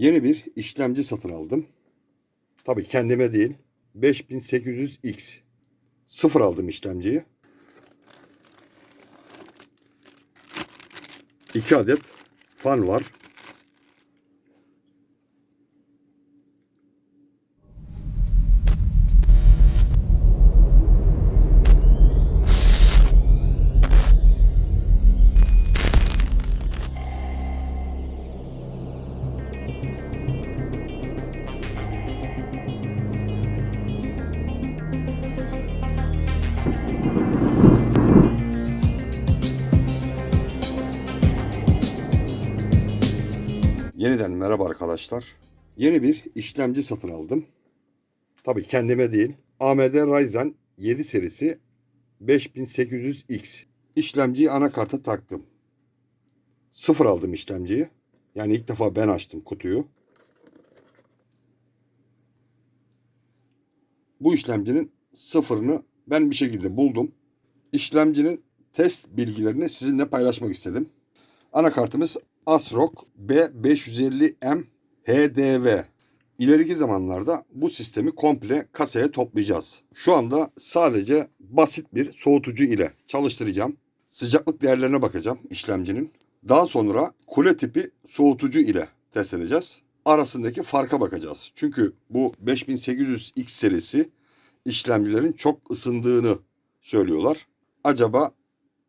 Yeni bir işlemci satın aldım. Tabii kendime değil. 5800X. Sıfır aldım işlemciyi. 2 adet fan var. Yeniden merhaba arkadaşlar. Yeni bir işlemci satın aldım. Tabii kendime değil. AMD Ryzen 7 serisi 5800X. İşlemciyi anakarta taktım. Sıfır aldım işlemciyi. Yani ilk defa ben açtım kutuyu. Bu işlemcinin sıfırını ben bir şekilde buldum. İşlemcinin test bilgilerini sizinle paylaşmak istedim. Anakartımız ASRock B550M HDV. İleriki zamanlarda bu sistemi komple kasaya toplayacağız. Şu anda sadece basit bir soğutucu ile çalıştıracağım. Sıcaklık değerlerine bakacağım işlemcinin. Daha sonra kule tipi soğutucu ile test edeceğiz. Arasındaki farka bakacağız. Çünkü bu 5800X serisi işlemcilerin çok ısındığını söylüyorlar. Acaba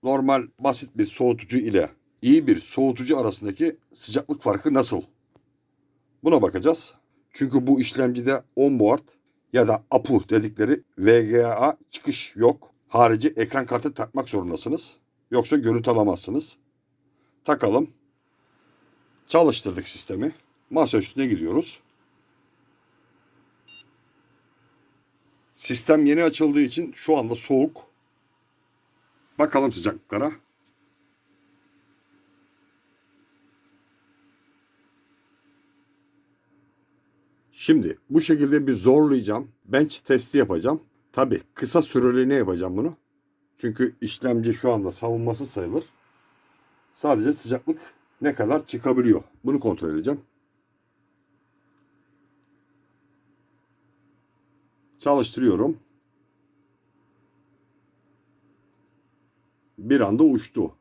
normal basit bir soğutucu ile iyi bir soğutucu arasındaki sıcaklık farkı nasıl? Buna bakacağız. Çünkü bu işlemcide onboard ya da APU dedikleri VGA çıkış yok. Harici ekran kartı takmak zorundasınız. Yoksa görüntü alamazsınız. Takalım. Çalıştırdık sistemi. Masa üstüne gidiyoruz. Sistem yeni açıldığı için şu anda soğuk. Bakalım sıcaklıklara. Şimdi bu şekilde bir zorlayacağım. Bench testi yapacağım. Tabi kısa süreliğine yapacağım bunu. Çünkü işlemci şu anda savunmasız sayılır. Sadece sıcaklık ne kadar çıkabiliyor. Bunu kontrol edeceğim. Çalıştırıyorum. Bir anda uçtu.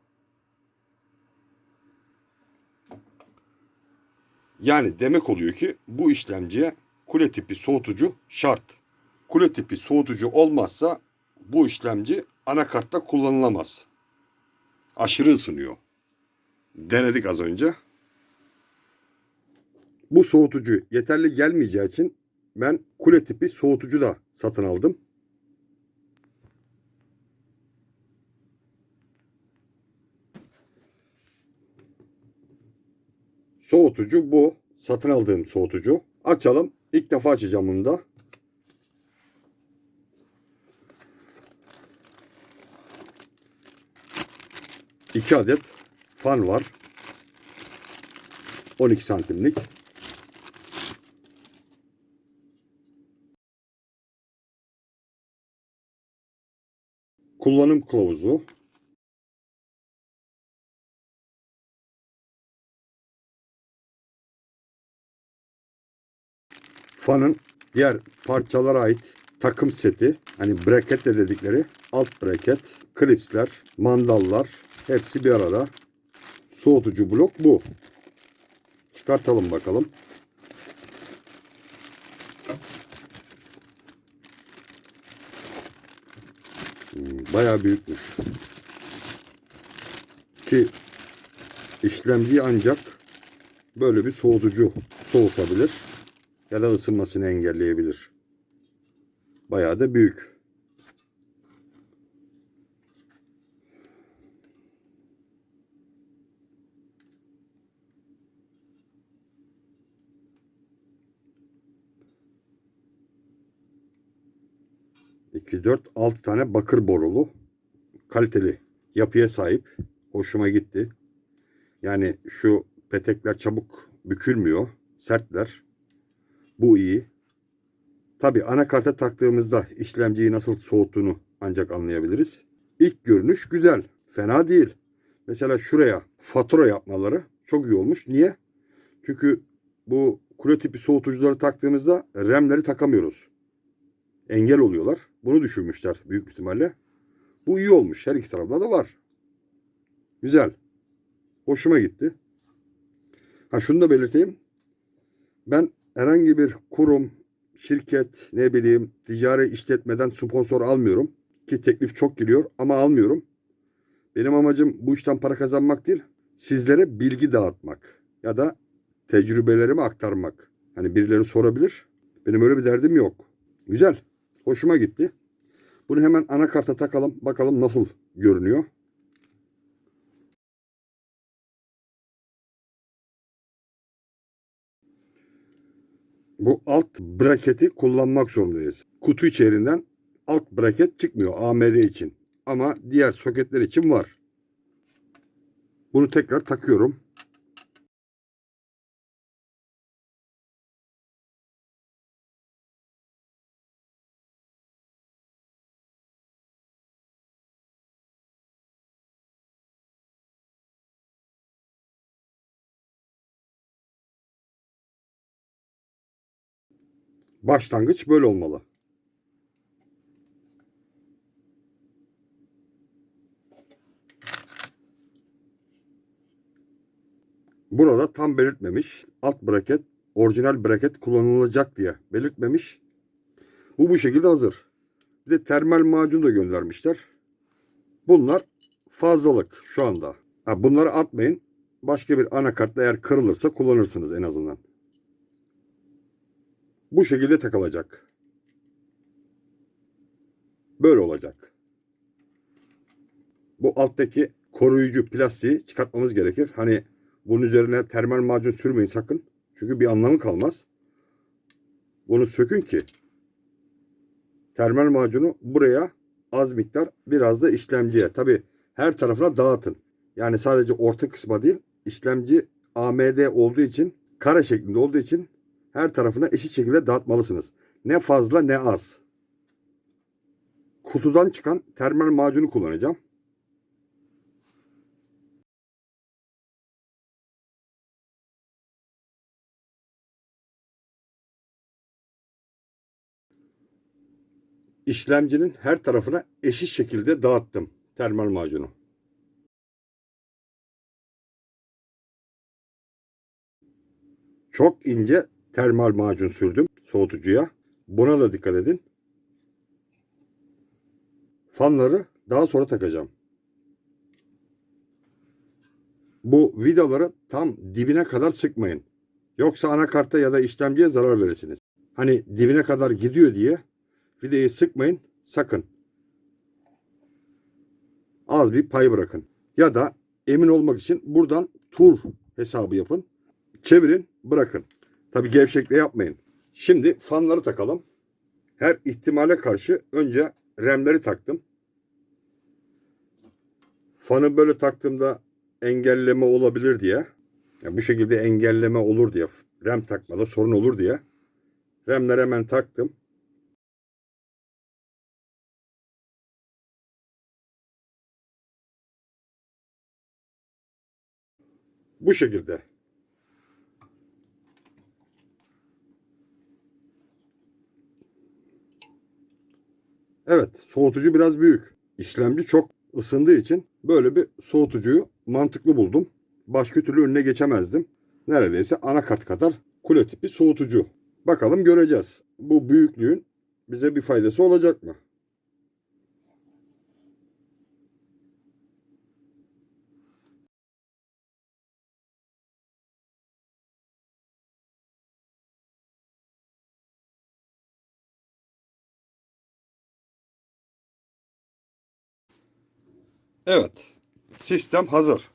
Yani demek oluyor ki bu işlemciye kule tipi soğutucu şart. Kule tipi soğutucu olmazsa bu işlemci anakartta kullanılamaz. Aşırı ısınıyor. Denedik az önce. Bu soğutucu yeterli gelmeyeceği için ben kule tipi soğutucu da satın aldım. Soğutucu bu. Satın aldığım soğutucu. Açalım. İlk defa açacağım bunu da. İki adet fan var. 12 santimlik. Kullanım kılavuzu. Fanın diğer parçalara ait takım seti. Hani bracket de dedikleri alt bracket, klipsler, mandallar hepsi bir arada. Soğutucu blok bu. Çıkartalım bakalım. Bayağı büyükmüş. Ki işlemciyi ancak böyle bir soğutucu soğutabilir ya da ısınmasını engelleyebilir. Bayağı da büyük. İki, dört, 6 tane bakır borulu. Kaliteli yapıya sahip. Hoşuma gitti. Yani şu petekler çabuk bükülmüyor. Sertler. Bu iyi. Tabi anakarta taktığımızda işlemciyi nasıl soğuttuğunu ancak anlayabiliriz. İlk görünüş güzel. Fena değil. Mesela şuraya fatura yapmaları çok iyi olmuş. Niye? Çünkü bu kule tipi soğutucuları taktığımızda RAM'leri takamıyoruz. Engel oluyorlar. Bunu düşünmüşler büyük ihtimalle. Bu iyi olmuş. Her iki tarafta da var. Güzel. Hoşuma gitti. Ha şunu da belirteyim. Ben herhangi bir kurum, şirket, ne bileyim ticari işletmeden sponsor almıyorum. Ki teklif çok geliyor ama almıyorum. Benim amacım bu işten para kazanmak değil. Sizlere bilgi dağıtmak. Ya da tecrübelerimi aktarmak. Hani birileri sorabilir. Benim öyle bir derdim yok. Güzel. Hoşuma gitti. Bunu hemen anakarta takalım. Bakalım nasıl görünüyor. Bu alt braketi kullanmak zorundayız. Kutu içerisinden alt braket çıkmıyor AMD için. Ama diğer soketler için var. Bunu tekrar takıyorum. Başlangıç böyle olmalı. Burada tam belirtmemiş. Alt braket, orijinal braket kullanılacak diye belirtmemiş. Bu şekilde hazır. Bir de termal macun da göndermişler. Bunlar fazlalık şu anda. Ha, bunları atmayın. Başka bir anakartla eğer kırılırsa kullanırsınız en azından. Bu şekilde takılacak. Böyle olacak. Bu alttaki koruyucu plastiği çıkartmamız gerekir. Hani bunun üzerine termal macun sürmeyin sakın. Çünkü bir anlamı kalmaz. Bunu sökün ki termal macunu buraya az miktar biraz da işlemciye. Tabi her tarafına dağıtın. Yani sadece orta kısma değil, işlemci AMD olduğu için, kare şeklinde olduğu için her tarafına eşit şekilde dağıtmalısınız. Ne fazla ne az. Kutudan çıkan termal macunu kullanacağım. İşlemcinin her tarafına eşit şekilde dağıttım termal macunu. Çok ince termal macun sürdüm soğutucuya. Buna da dikkat edin. Fanları daha sonra takacağım. Bu vidaları tam dibine kadar sıkmayın. Yoksa anakarta ya da işlemciye zarar verirsiniz. Hani dibine kadar gidiyor diye vidayı sıkmayın sakın. Az bir pay bırakın. Ya da emin olmak için buradan tur hesabı yapın. Çevirin bırakın. Tabi gevşekle yapmayın. Şimdi fanları takalım. Her ihtimale karşı önce RAM'leri taktım. Fanı böyle taktığımda engelleme olabilir diye. Yani bu şekilde engelleme olur diye. RAM takmada sorun olur diye. RAM'leri hemen taktım. Bu şekilde. Evet, soğutucu biraz büyük. İşlemci çok ısındığı için böyle bir soğutucuyu mantıklı buldum. Başka türlü önüne geçemezdim. Neredeyse anakart kadar kule tipi soğutucu. Bakalım göreceğiz. Bu büyüklüğün bize bir faydası olacak mı? Evet, sistem hazır.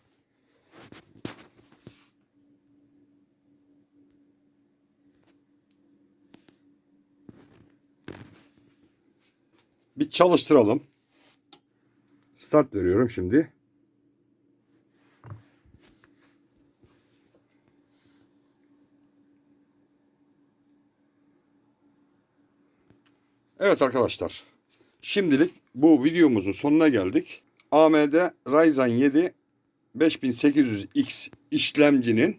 Bir çalıştıralım. Start veriyorum şimdi. Evet arkadaşlar. Şimdilik bu videomuzun sonuna geldik. AMD Ryzen 7 5800X işlemcinin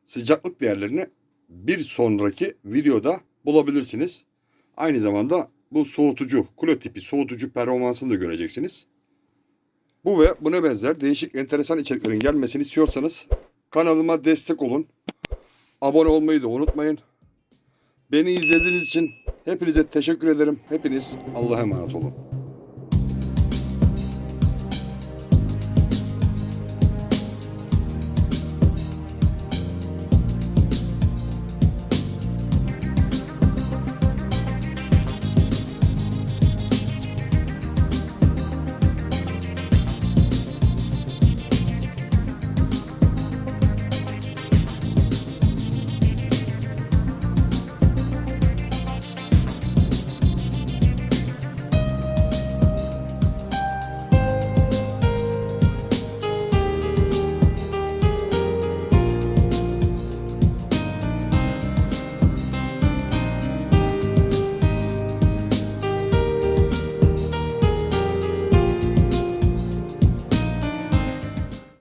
sıcaklık değerlerini bir sonraki videoda bulabilirsiniz. Aynı zamanda bu soğutucu, kule tipi soğutucu performansını da göreceksiniz. Bu ve buna benzer değişik enteresan içeriklerin gelmesini istiyorsanız kanalıma destek olun. Abone olmayı da unutmayın. Beni izlediğiniz için hepinize teşekkür ederim. Hepiniz Allah'a emanet olun.